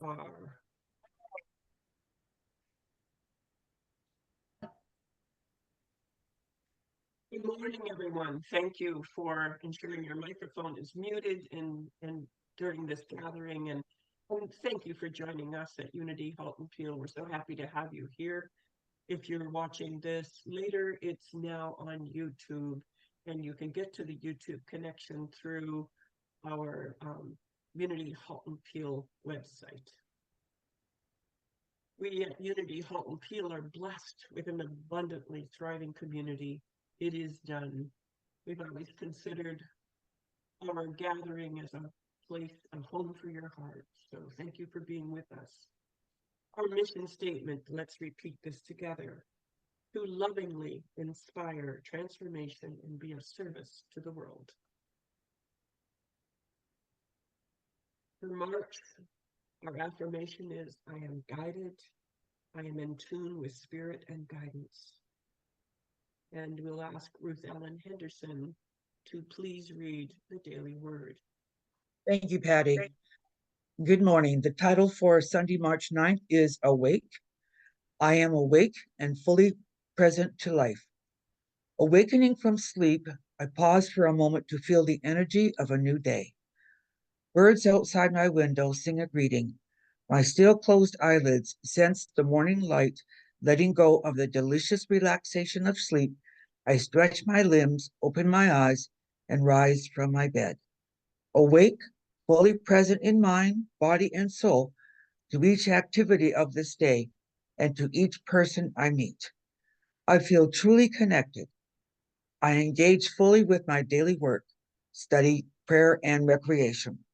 are. Good morning, everyone. Thank you for ensuring your microphone is muted and during this gathering. And thank you for joining us at Unity Halton Peel. We're so happy to have you here. If you're watching this later, it's now on YouTube, and you can get to the YouTube connection through our Unity Halton Peel website. We at Unity Halton Peel are blessed with an abundantly thriving community. It is done. We've always considered our gathering as a place, a home for your heart. So thank you for being with us. Our mission statement, let's repeat this together: to lovingly inspire transformation and be of service to the world. For March, our affirmation is, I am guided, I am in tune with spirit and guidance. And we'll ask Ruth Ellen Henderson to please read the daily word. Thank you, Patty. Good morning. The title for Sunday, March 9th is Awake. I am awake and fully present to life. Awakening from sleep, I pause for a moment to feel the energy of a new day. Birds outside my window sing a greeting. My still closed eyelids sense the morning light. Letting go of the delicious relaxation of sleep, I stretch my limbs, open my eyes, and rise from my bed. Awake, fully present in mind, body, and soul to each activity of this day and to each person I meet. I feel truly connected. I engage fully with my daily work, study, prayer, and recreation.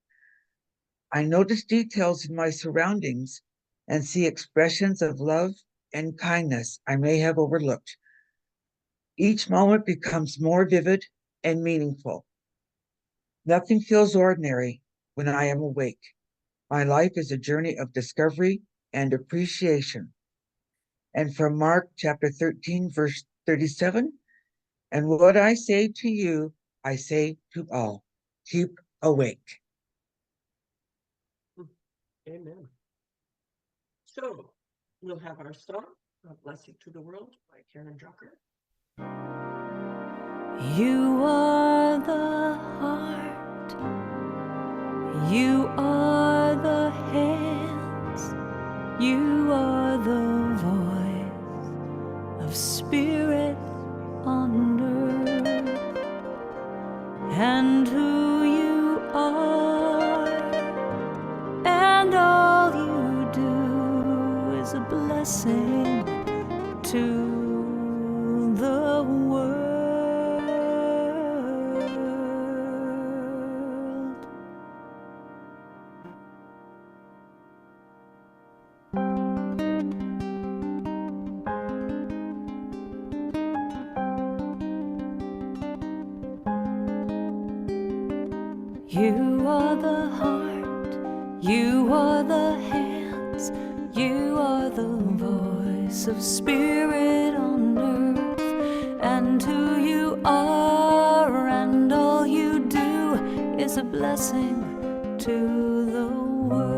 I notice details in my surroundings and see expressions of love and kindness I may have overlooked. Each moment becomes more vivid and meaningful. Nothing feels ordinary when I am awake. My life is a journey of discovery and appreciation. And from Mark chapter 13, verse 37, and what I say to you, I say to all, keep awake. Amen. So we'll have our song, A Blessing to the World by Karen Drucker. You are the heart, you are the hands, you are the voice of spirit on earth, and who you are, and all you do is a blessing to the world. You are the heart, you are the hands, you are the voice of spirit on earth, and who you are and all you do is a blessing to the world.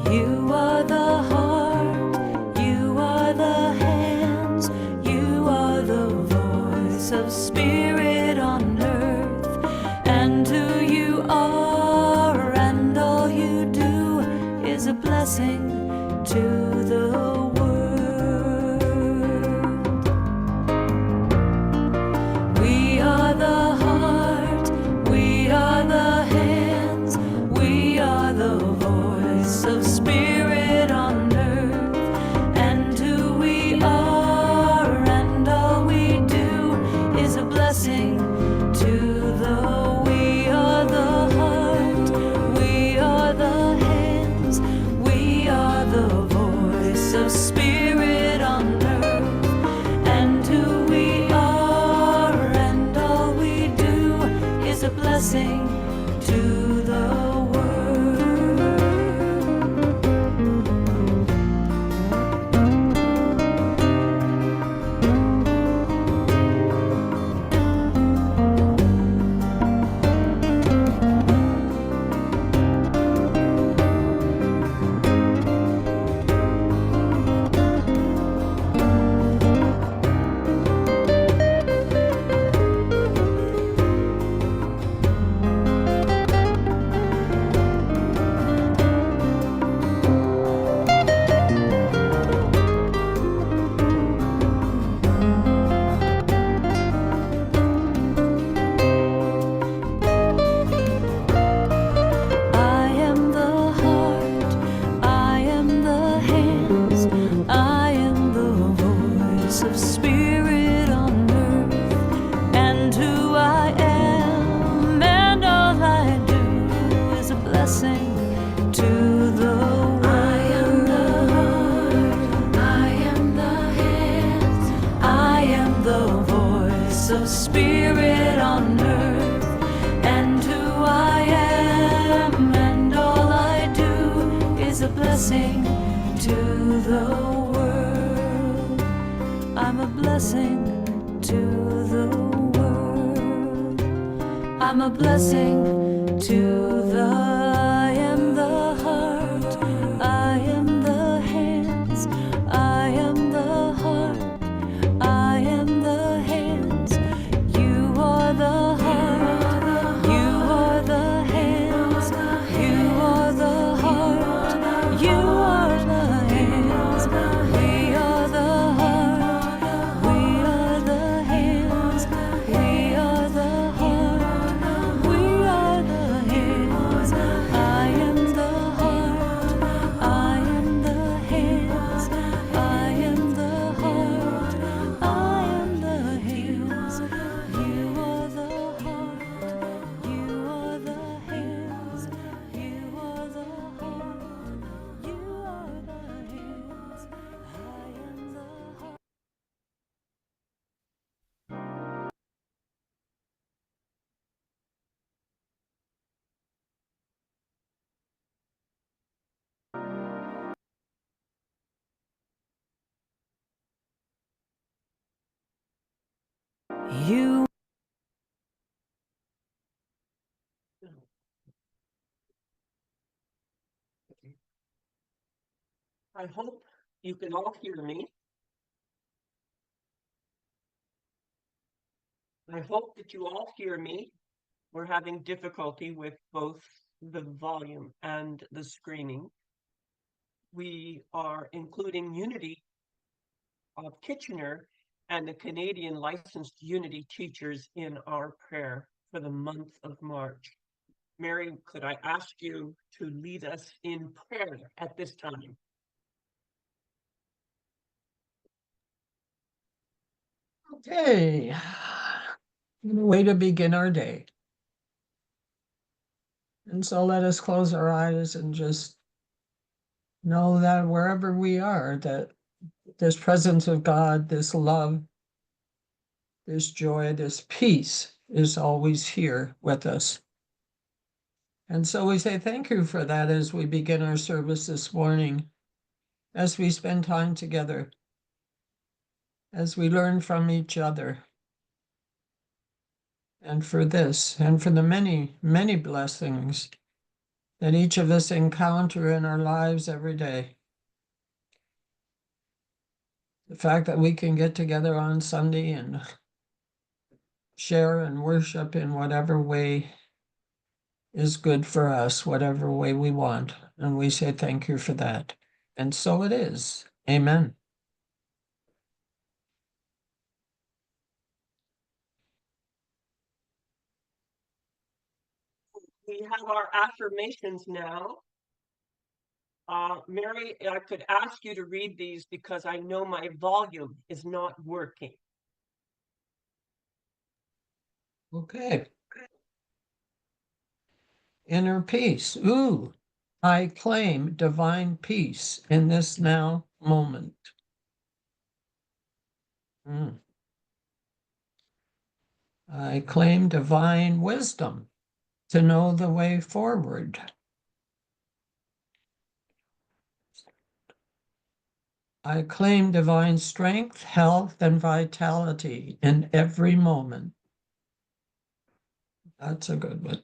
You are the heart, you are the hands, you are the voice of spirit on earth, and who you are and all you do is a blessing to the world. We are the heart, we are the hands, we are the voice of spirit on earth, and who we are and all we do is a blessing to the. We are the heart, we are the hands, we are the voice of spirit on earth, and who we are and all we do is a blessing to the world. blessing to the world. I'm a blessing to the world. I'm a blessing to the I am the heart, I am the hands, I am the heart, I am the hands. You are the heart, you are the hands, you are the heart, you are the hands. We are the heart, we are the hands, we are the heart, we are the hands. I am the heart, I am the hands, I am the heart, I am the hands. You are the heart, you are the hands, you are the heart, you are the hands. I am the heart. You I hope you can all hear me. I hope that you all hear me. We're having difficulty with both the volume and the screening. We are including Unity of Kitchener and the Canadian licensed Unity teachers in our prayer for the month of March. Mary, could I ask you to lead us in prayer at this time? Okay, way to begin our day. And so let us close our eyes and just know that wherever we are, that this presence of God, this love, this joy, this peace is always here with us. And so we say thank you for that as we begin our service this morning, as we spend time together, as we learn from each other. And for this, and for the many, many blessings that each of us encounter in our lives every day. The fact that we can get together on Sunday and share and worship in whatever way is good for us, whatever way we want. And we say thank you for that. And so it is. Amen. We have our affirmations now. Mary, I could ask you to read these because I know my volume is not working. Okay. Inner peace. Ooh, I claim divine peace in this now moment. I claim divine wisdom to know the way forward. I claim divine strength, health, and vitality in every moment. That's a good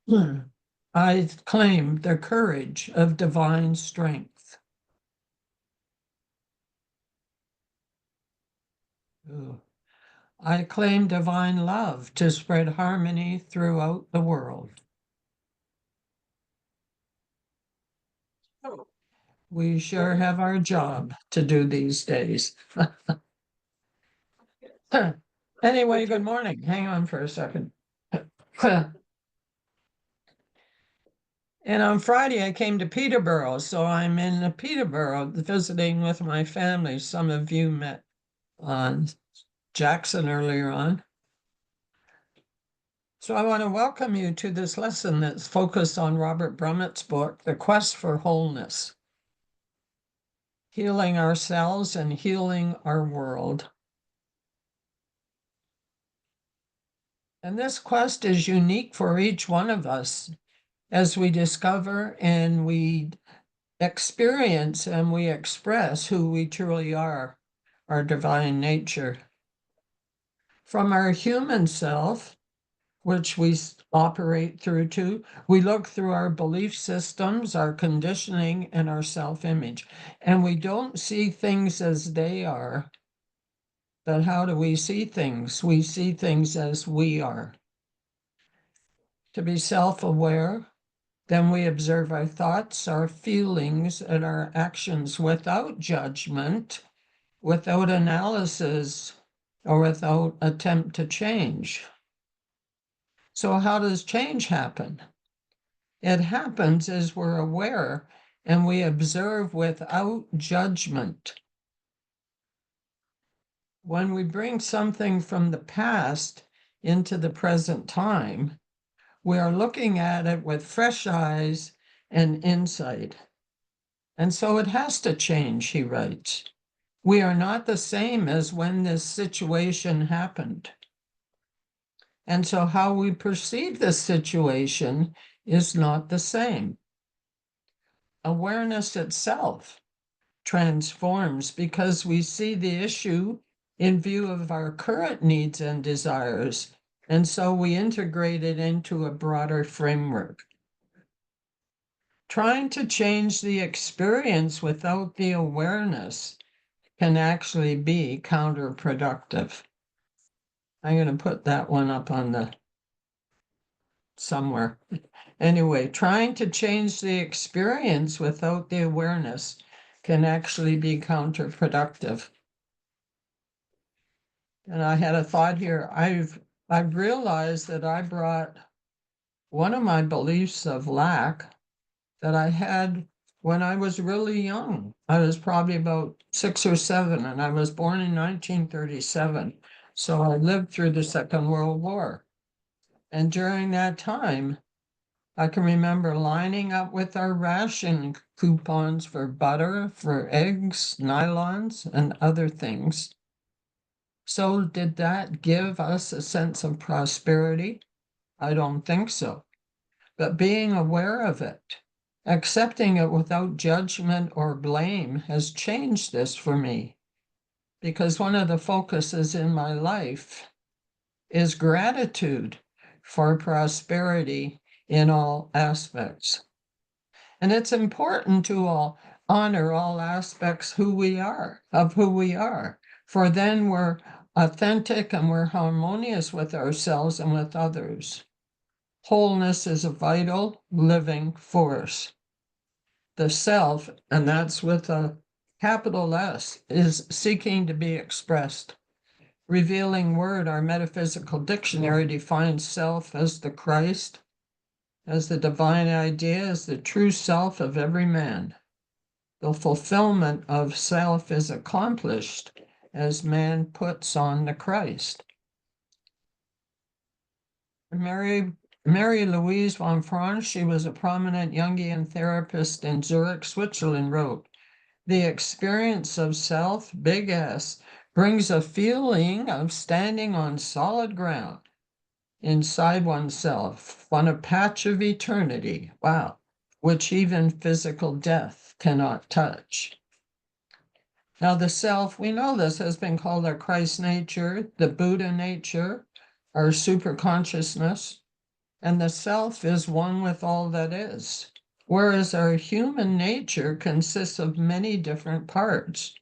one. I claim the courage of divine strength. Ooh. I claim divine love to spread harmony throughout the world. Oh, We sure have our job to do these days. Anyway, good morning. Hang on for a second. And on Friday, I came to Peterborough, so I'm in Peterborough visiting with my family. Some of you met on Jackson earlier on. So I want to welcome you to this lesson that's focused on Robert Brumet's book, The Quest for Wholeness, Healing Ourselves and Healing Our World. And this quest is unique for each one of us as we discover and we experience and we express who we truly are, our divine nature. From our human self, which we operate through to, we look through our belief systems, our conditioning, and our self-image, and we don't see things as they are. But how do we see things? We see things as we are. To be self-aware, then we observe our thoughts, our feelings, and our actions without judgment, without analysis, or without attempt to change. So how does change happen? It happens as we're aware and we observe without judgment. When we bring something from the past into the present time, we are looking at it with fresh eyes and insight. And so it has to change, he writes. We are not the same as when this situation happened. And so how we perceive this situation is not the same. Awareness itself transforms because we see the issue in view of our current needs and desires, and so we integrate it into a broader framework. Trying to change the experience without the awareness can actually be counterproductive. I'm going to put that one up on the somewhere. Anyway, trying to change the experience without the awareness can actually be counterproductive. And I had a thought here. I've realized that I brought one of my beliefs of lack that I had when I was really young. I was probably about 6 or 7, and I was born in 1937. So I lived through the Second World War. And during that time, I can remember lining up with our ration coupons for butter, for eggs, nylons, and other things. So did that give us a sense of prosperity? I don't think so. But being aware of it, accepting it without judgment or blame has changed this for me. Because one of the focuses in my life is gratitude for prosperity in all aspects. And it's important to all honor all aspects of who we are, for then we're authentic and we're harmonious with ourselves and with others. Wholeness is a vital living force. The self, and that's with a capital S, is seeking to be expressed. Revealing Word, our metaphysical dictionary, defines self as the Christ, as the divine idea, as the true self of every man. The fulfillment of self is accomplished as man puts on the Christ. Mary Louise von Franz, she was a prominent Jungian therapist in Zurich, Switzerland, wrote, "The experience of self, big S, brings a feeling of standing on solid ground inside oneself on a patch of eternity, wow, which even physical death cannot touch." Now the self, we know this has been called our Christ nature, the Buddha nature, our super consciousness, and the self is one with all that is. Whereas our human nature consists of many different parts.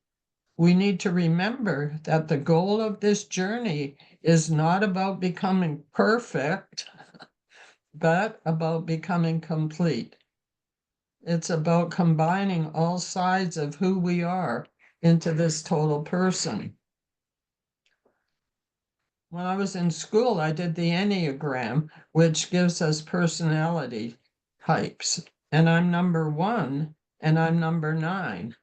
We need to remember that the goal of this journey is not about becoming perfect, but about becoming complete. It's about combining all sides of who we are into this total person. When I was in school, I did the Enneagram, which gives us personality types. And I'm number 1, and I'm number 9.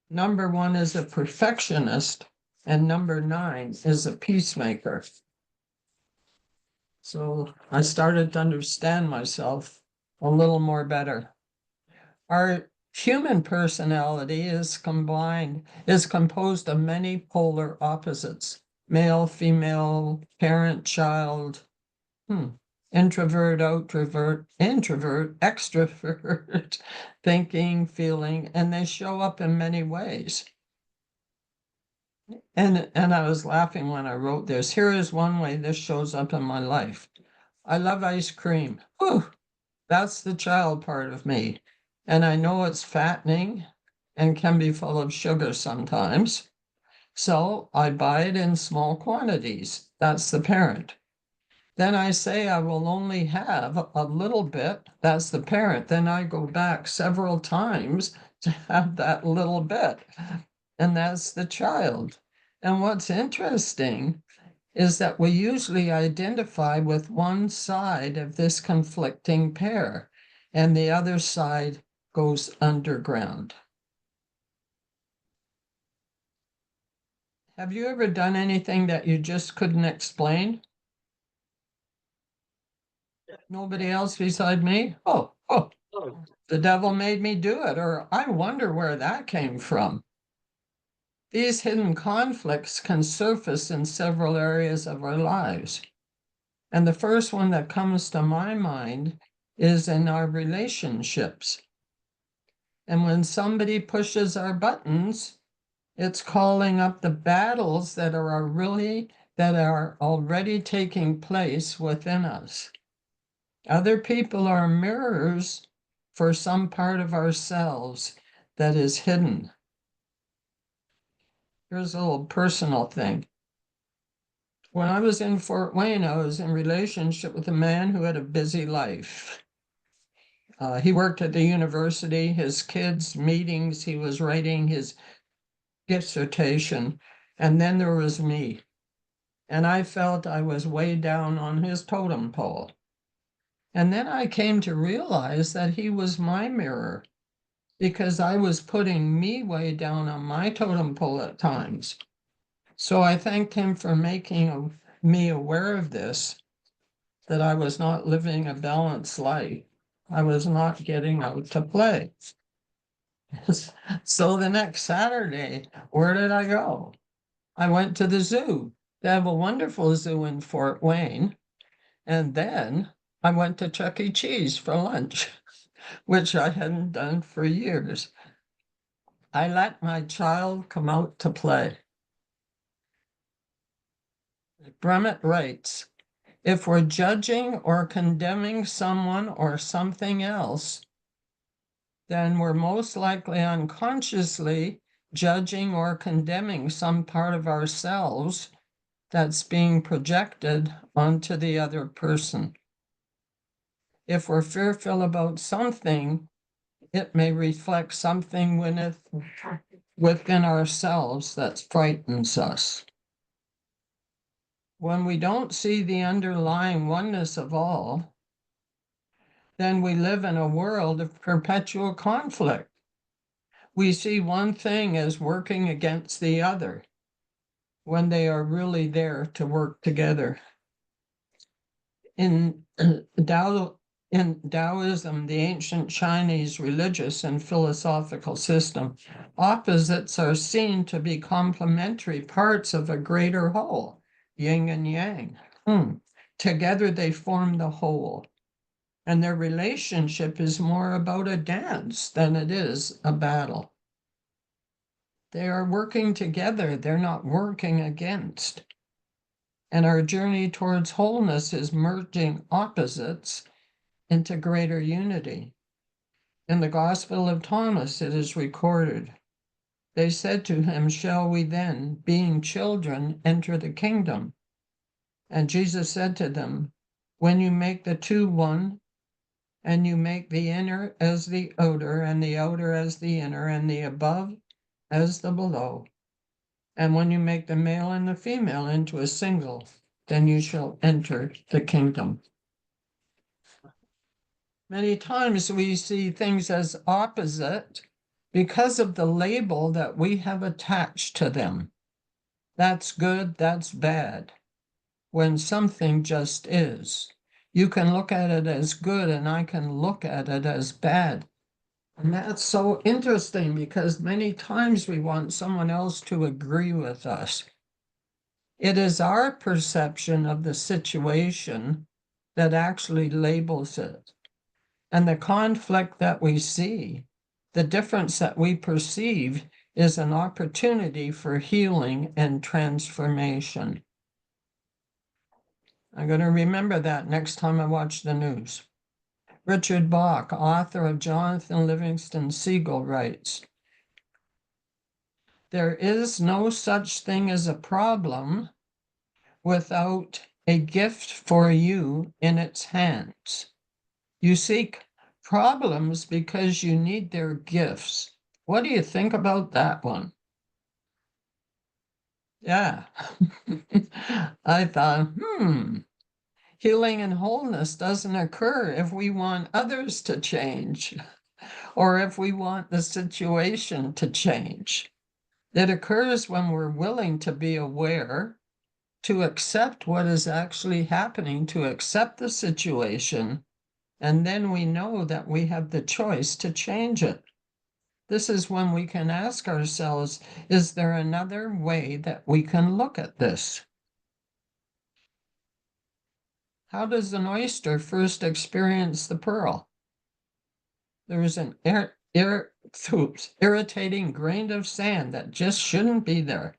Number 1 is a perfectionist, and number 9 is a peacemaker. So I started to understand myself a little more better. Our human personality is composed of many polar opposites: male, female, parent, child, introvert, outrovert, introvert, extrovert, thinking, feeling, and they show up in many ways. And I was laughing when I wrote this. Here is one way this shows up in my life. I love ice cream. Whew, that's the child part of me. And I know it's fattening and can be full of sugar sometimes. So I buy it in small quantities. That's the parent. Then I say I will only have a little bit. That's the parent. Then I go back several times to have that little bit. And that's the child. And what's interesting is that we usually identify with one side of this conflicting pair, and the other side goes underground. Have you ever done anything that you just couldn't explain? Nobody else beside me? Oh, Oh, the devil made me do it, or I wonder where that came from. These hidden conflicts can surface in several areas of our lives. And the first one that comes to my mind is in our relationships. And when somebody pushes our buttons, it's calling up the battles that are already taking place within us. Other people are mirrors for some part of ourselves that is hidden. Here's a little personal thing. When I was in Fort Wayne, I was in relationship with a man who had a busy life. He worked at the university, his kids' meetings, he was writing his dissertation, and then there was me. And I felt I was way down on his totem pole. And then I came to realize that he was my mirror, because I was putting me way down on my totem pole at times. So I thanked him for making me aware of this, that I was not living a balanced life. I was not getting out to play. So the next Saturday, where did I go? I went to the zoo. They have a wonderful zoo in Fort Wayne. And then I went to Chuck E. Cheese for lunch, which I hadn't done for years. I let my child come out to play. Brumet writes, if we're judging or condemning someone or something else, then we're most likely unconsciously judging or condemning some part of ourselves that's being projected onto the other person. If we're fearful about something, it may reflect something within ourselves that frightens us. When we don't see the underlying oneness of all, then we live in a world of perpetual conflict. We see one thing as working against the other when they are really there to work together. In Taoism, the ancient Chinese religious and philosophical system, opposites are seen to be complementary parts of a greater whole, yin and yang. Together they form the whole. And their relationship is more about a dance than it is a battle. They are working together, they're not working against. And our journey towards wholeness is merging opposites into greater unity. In the Gospel of Thomas, it is recorded, they said to him, shall we then, being children, enter the kingdom? And Jesus said to them, when you make the two one, and you make the inner as the outer, and the outer as the inner, and the above as the below. And when you make the male and the female into a single, then you shall enter the kingdom. Many times we see things as opposite because of the label that we have attached to them. That's good, that's bad, when something just is. You can look at it as good and I can look at it as bad. And that's so interesting because many times we want someone else to agree with us. It is our perception of the situation that actually labels it. And the conflict that we see, the difference that we perceive, is an opportunity for healing and transformation. I'm going to remember that next time I watch the news. Richard Bach, author of Jonathan Livingston Seagull, writes, "There is no such thing as a problem without a gift for you in its hands. You seek problems because you need their gifts." What do you think about that one? Yeah. I thought, healing and wholeness doesn't occur if we want others to change or if we want the situation to change. It occurs when we're willing to be aware, to accept what is actually happening, to accept the situation, and then we know that we have the choice to change it. This is when we can ask ourselves, is there another way that we can look at this? How does an oyster first experience the pearl? There is an irritating grain of sand that just shouldn't be there.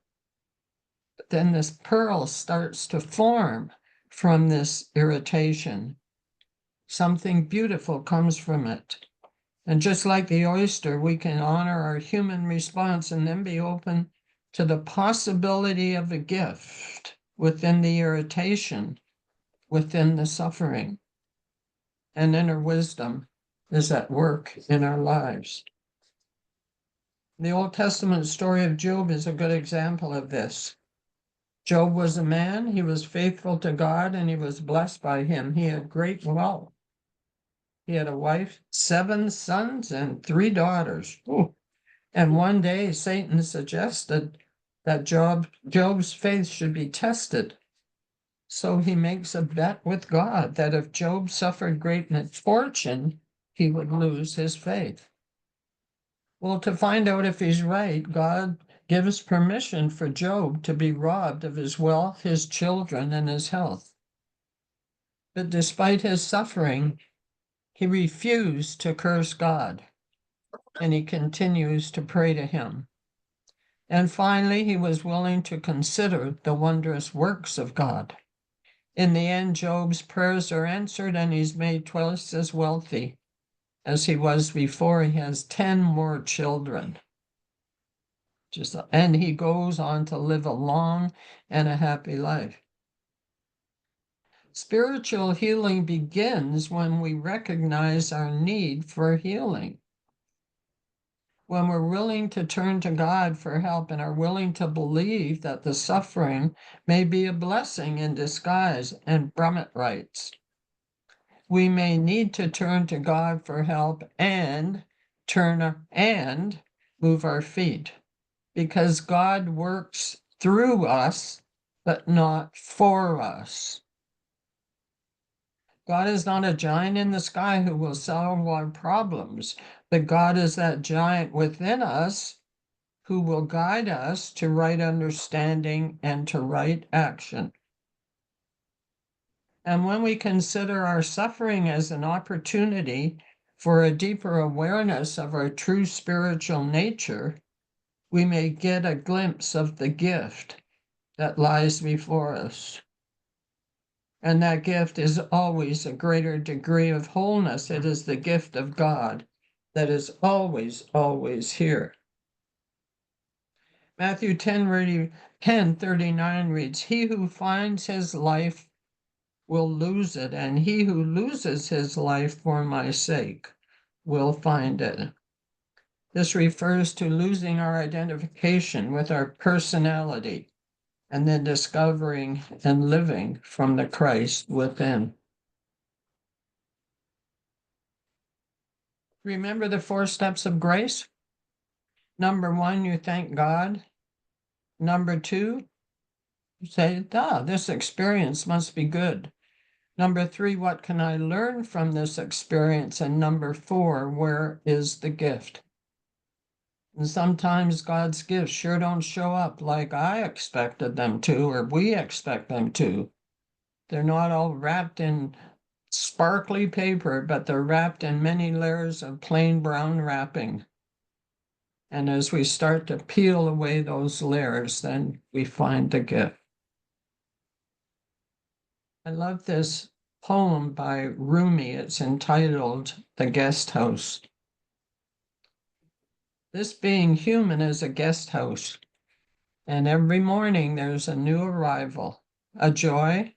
But then this pearl starts to form from this irritation. Something beautiful comes from it. And just like the oyster, we can honor our human response and then be open to the possibility of a gift within the irritation, within the suffering. And inner wisdom is at work in our lives. The Old Testament story of Job is a good example of this. Job was a man, he was faithful to God, and he was blessed by him. He had great wealth. He had a wife, 7 sons, and 3 daughters. Ooh. And one day Satan suggested that Job's faith should be tested. So he makes a bet with God that if Job suffered great misfortune, he would lose his faith. Well, to find out if he's right, God gives permission for Job to be robbed of his wealth, his children, and his health. But despite his suffering, he refused to curse God, and he continues to pray to him. And finally, he was willing to consider the wondrous works of God. In the end, Job's prayers are answered, and he's made twice as wealthy as he was before. He has 10 more children. And he goes on to live a long and a happy life. Spiritual healing begins when we recognize our need for healing. When we're willing to turn to God for help and are willing to believe that the suffering may be a blessing in disguise, and Brumet writes, we may need to turn to God for help and move our feet, because God works through us, but not for us. God is not a giant in the sky who will solve our problems, but God is that giant within us who will guide us to right understanding and to right action. And when we consider our suffering as an opportunity for a deeper awareness of our true spiritual nature, we may get a glimpse of the gift that lies before us. And that gift is always a greater degree of wholeness. It is the gift of God that is always, always here. Matthew 10:39 reads, he who finds his life will lose it, and he who loses his life for my sake will find it. This refers to losing our identification with our personality and then discovering and living from the Christ within. Remember the 4 steps of grace? Number 1, you thank God. Number 2, you say, this experience must be good. Number 3, what can I learn from this experience? And number 4, where is the gift? And sometimes God's gifts sure don't show up like I expected them to, or we expect them to. They're not all wrapped in sparkly paper, but they're wrapped in many layers of plain brown wrapping. And as we start to peel away those layers, then we find the gift. I love this poem by Rumi. It's entitled The Guest House. This being human is a guest house, and every morning there's a new arrival, a joy,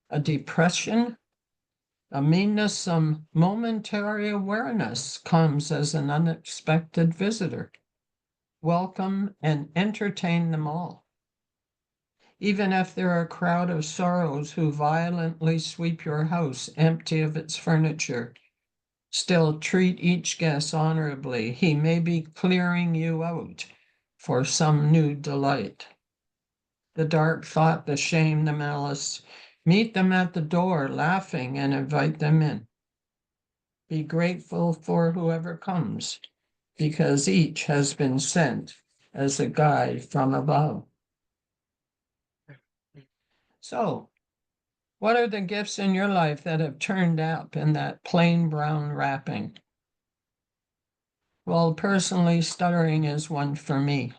a depression, a meanness, some momentary awareness comes as an unexpected visitor. Welcome and entertain them all. Even if there are a crowd of sorrows who violently sweep your house empty of its furniture, still treat each guest honorably. He may be clearing you out for some new delight. The dark thought, the shame, the malice, meet them at the door, laughing, and invite them in. Be grateful for whoever comes, because each has been sent as a guide from above. So, what are the gifts in your life that have turned up in that plain brown wrapping? Well, personally, stuttering is one for me.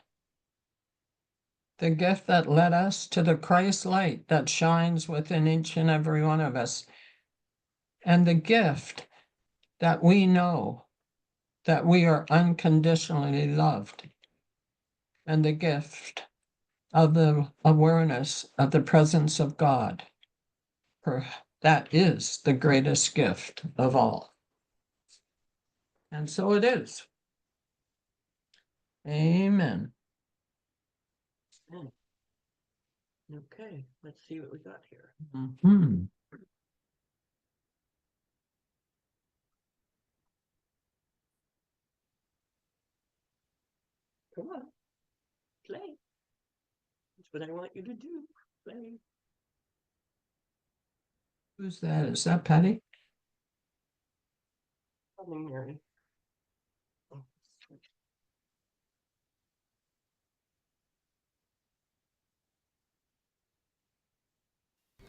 The gift that led us to the Christ light that shines within each and every one of us. And the gift that we know that we are unconditionally loved. And the gift of the awareness of the presence of God. That is the greatest gift of all. And so it is. Amen. Okay, let's see what we got here. Mhm. Come on, play. That's what I want you to do. Play. Who's that? Is that Patty? Probably Mary. Oh, switch.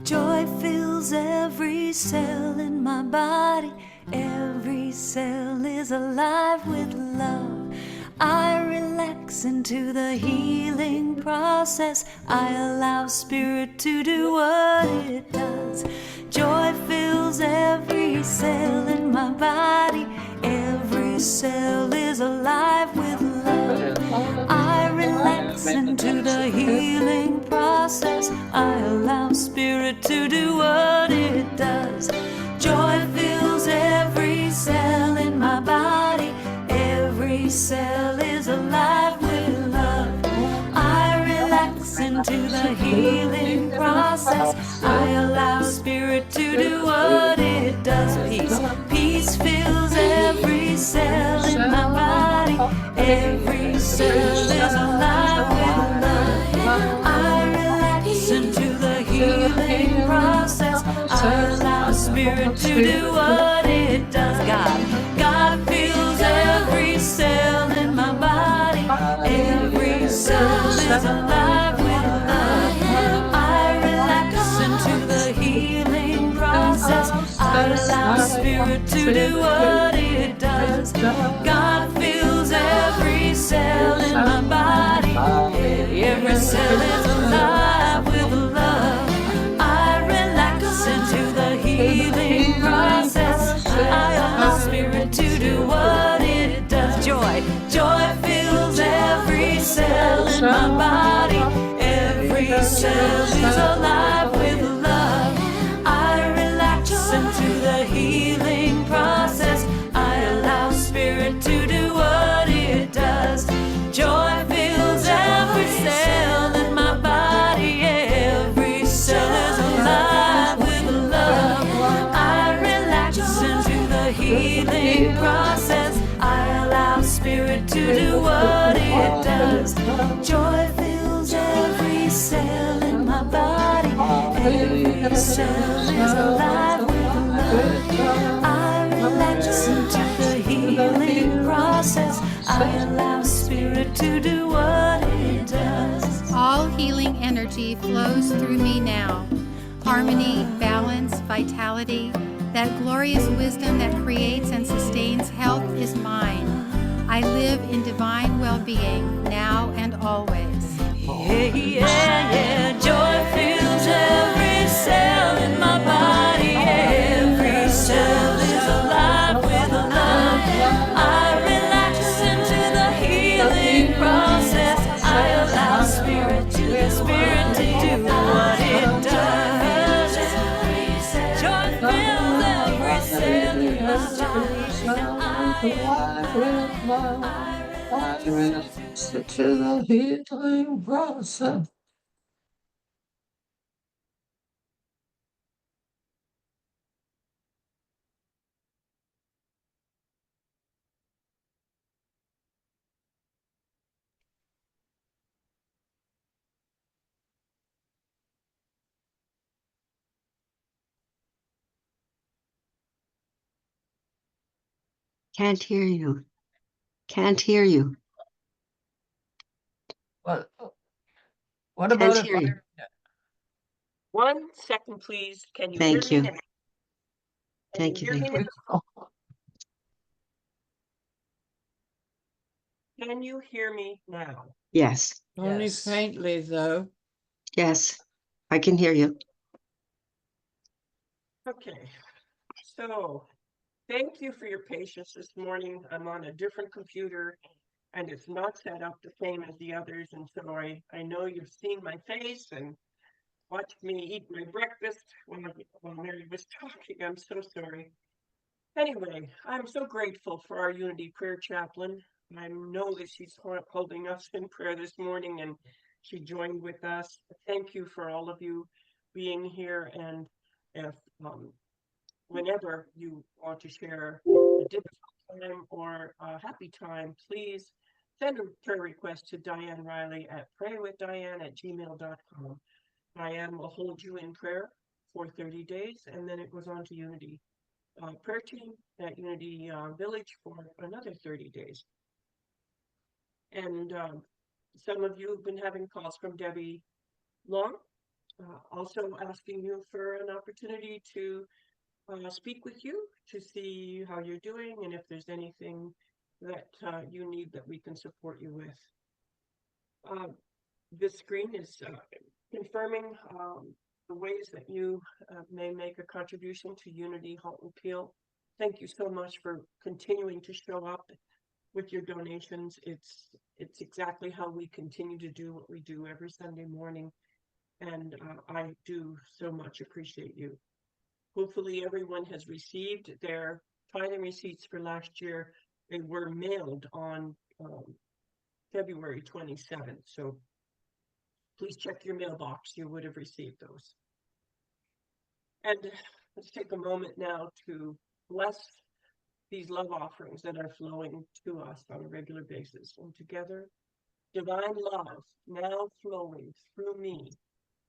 Joy fills every cell in my body. Every cell is alive with love. I relax into the healing process. I allow spirit to do what it does. Joy fills every cell in my body. Every cell is alive with love. I relax into the healing process. I allow spirit to do what it does. Joy fills every cell in my body. Every cell is alive with love. I relax into the healing process. I allow spirit to do what it does. Peace fills every cell in my body. Every cell is alive with love. I relax into the healing process. I allow spirit to do what it does. God fills every cell in my body. Every cell is alive with love. I relax into the healing process. I allow spirit to do what it does. God fills every cell in my body. Every cell is alive with love. I relax into the healing process. I allow spirit to do what it does. Joy fills every cell in my body. Every cell is alive with love. I relax into the healing process. I allow spirit to do what it does. Joy fills every cell in my body. Every cell is alive with love. I relax into the healing process. I allow spirit to do what it does. Joy fills every cell in my body. Every cell is alive with love. I relax into the healing process. I allow spirit to do what it does. All healing energy flows through me now. Harmony, balance, vitality, That glorious wisdom that creates and sustains health is mine. I live in divine well-being now and always. Yeah, yeah, yeah. Joy fills every cell in my body. Every cell is alive with love. I relax into the healing process. I allow spirit to the spirit to do what it does. Joy fills every cell in my body. To the healing process. Can't hear you. Can't hear you. What Can't about if hear you. 1 second, please. Can you Thank hear me you. now? Thank you. Hear me Thank you. now? Can you hear me now? Yes. only Yes. faintly though? Yes. I can hear you. Okay. So thank you for your patience this morning. I'm on a different computer and it's not set up the same as the others. And so I know you've seen my face and watched me eat my breakfast while Mary was talking. I'm so sorry. Anyway, I'm so grateful for our Unity Prayer Chaplain. I know that she's holding us in prayer this morning and she joined with us. Thank you for all of you being here. And if whenever you want to share a difficult time or a happy time, please send a prayer request to Diane Riley at praywithdiane@gmail.com. Diane will hold you in prayer for 30 days, and then it goes on to Unity prayer team at Unity Village for another 30 days. And some of you have been having calls from Debbie Long, also asking you for an opportunity to speak with you to see how you're doing and if there's anything that you need that we can support you with. This screen is confirming the ways that you may make a contribution to Unity Halton Peel. Thank you so much for continuing to show up with your donations. It's exactly how we continue to do what we do every Sunday morning, and I do so much appreciate you. Hopefully everyone has received their tithing receipts for last year. They were mailed on February 27th, so please check your mailbox. You would have received those. And let's take a moment now to bless these love offerings that are flowing to us on a regular basis. And together, divine love now flowing through me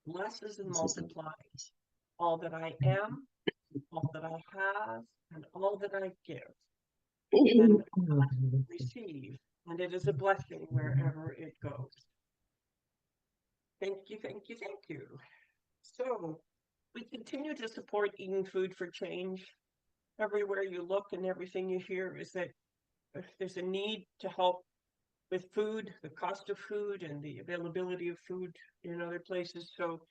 blesses and multiplies all that I am, all that I have, and all that I give. And I receive, and it is a blessing wherever it goes. Thank you, thank you, thank you. So we continue to support Eating Food for Change. Everywhere you look and everything you hear is that there's a need to help with food, the cost of food, and the availability of food in other places. So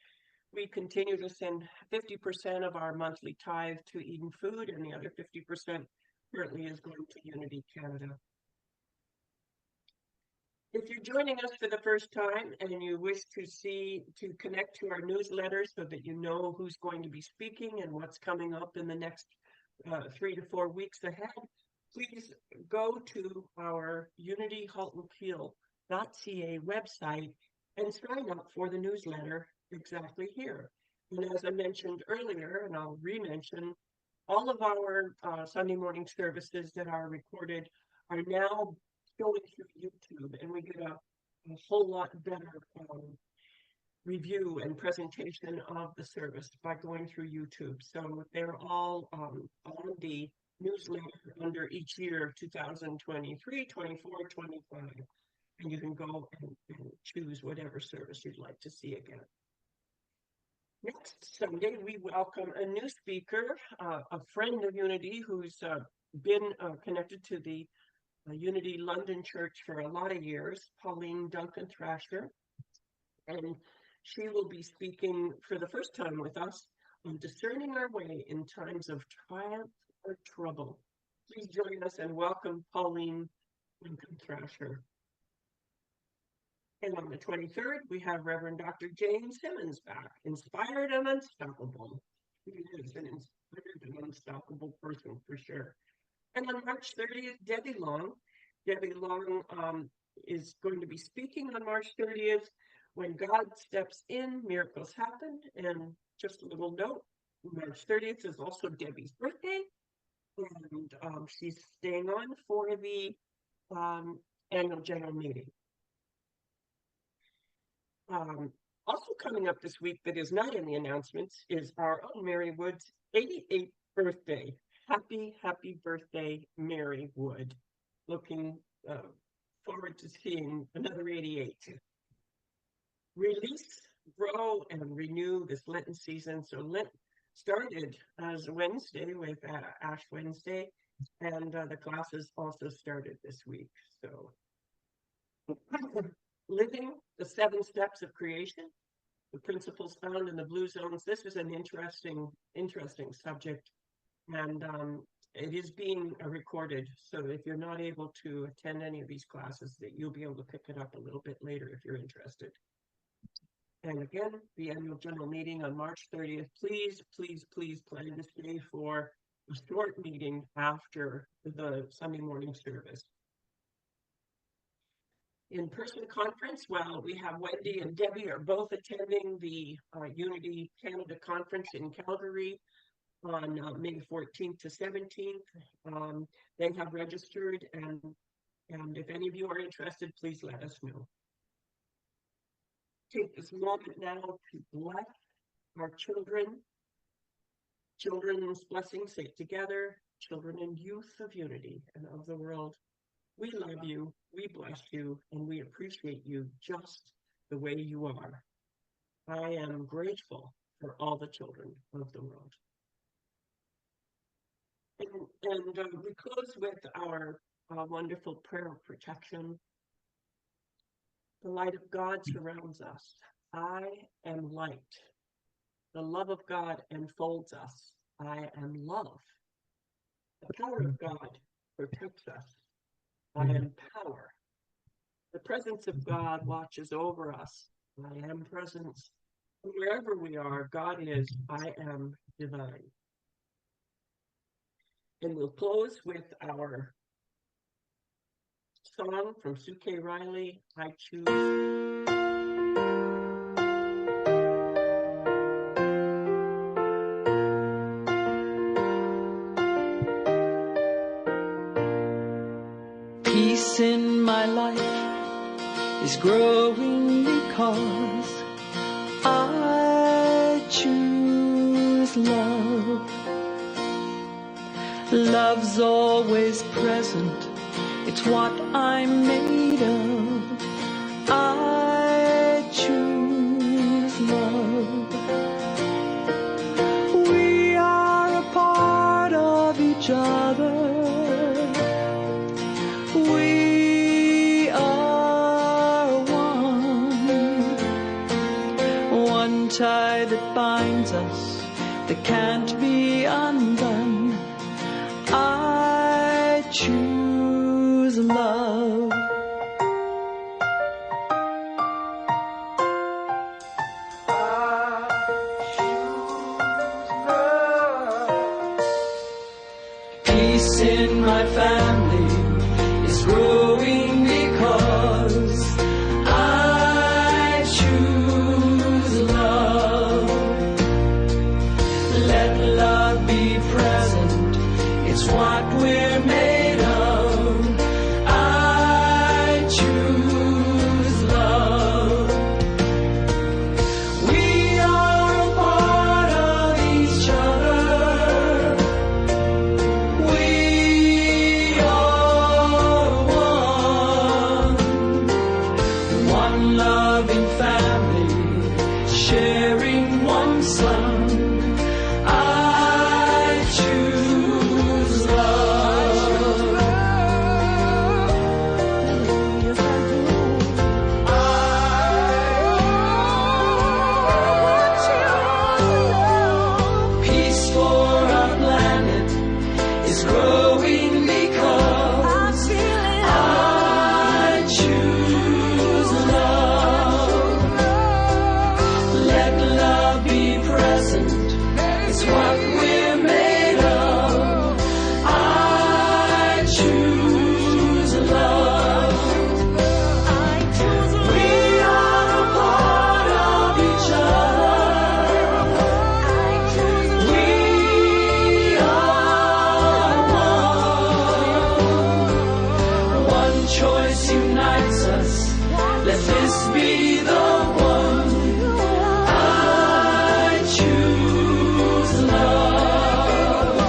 we continue to send 50% of our monthly tithe to Eden Food, and the other 50% currently is going to Unity Canada. If you're joining us for the first time and you wish to connect to our newsletter so that you know who's going to be speaking and what's coming up in the next 3 to 4 weeks ahead, please go to our unityhaltonpeel.ca website and sign up for the newsletter exactly here. And as I mentioned earlier, and I'll re-mention, all of our Sunday morning services that are recorded are now going through YouTube, and we get a whole lot better review and presentation of the service by going through YouTube. So they're all on the newsletter under each year of 2023, 24, 25. And you can go and choose whatever service you'd like to see again. Next Sunday, we welcome a new speaker, a friend of Unity who's been connected to the Unity London Church for a lot of years, Pauline Duncan Thrasher. And she will be speaking for the first time with us on discerning our way in times of triumph or trouble. Please join us and welcome Pauline Duncan Thrasher. And on the 23rd, we have Reverend Dr. James Simmons back, inspired and unstoppable. He is an inspired and unstoppable person for sure. And on March 30th, Debbie Long. Debbie Long is going to be speaking on March 30th. When God steps in, miracles happen. And just a little note, March 30th is also Debbie's birthday. And she's staying on for the annual general meeting. Also coming up this week that is not in the announcements is our own Mary Wood's 88th birthday. Happy, happy birthday, Mary Wood. Looking forward to seeing another 88. Release, grow, and renew this Lenten season. So Lent started as a Wednesday with Ash Wednesday, and the classes also started this week. So living the 7 steps of creation, the principles found in the blue zones. This is an interesting subject, and it is being recorded. So if you're not able to attend any of these classes, that you'll be able to pick it up a little bit later if you're interested. And again, the annual general meeting on March 30th. Please, please, please plan to stay for a short meeting after the Sunday morning service. In-person conference, well, we have Wendy and Debbie are both attending the Unity Canada Conference in Calgary on May 14th to 17th. They have registered, and if any of you are interested, please let us know. Take this moment now to bless our children. Children's blessings say together, children and youth of Unity and of the world. We love you, we bless you, and we appreciate you just the way you are. I am grateful for all the children of the world. And we close with our wonderful prayer of protection. The light of God surrounds us. I am light. The love of God enfolds us. I am love. The power of God protects us. I am power. The presence of God watches over us. I am presence. And wherever we are, God is, I am divine. And we'll close with our song from Sue K. Riley, I Choose. Peace in my life is growing because I choose love. Love's always present, it's what I'm made of. I choose love. We are a part of each other. We are one tie that binds us, that can't be undone. I choose love. Peace in my family is growing because I choose love. Let love be present, it's what we're made of. I choose love. We are a part of each other. We are one loving family, sharing one soul. growing because I choose love. Let love be present. It's what we're made of. I choose love. We are a part of each other. We are one. One choice unites us. Let this be the one. I choose love.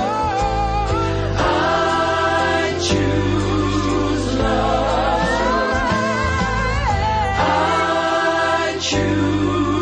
I choose love. I choose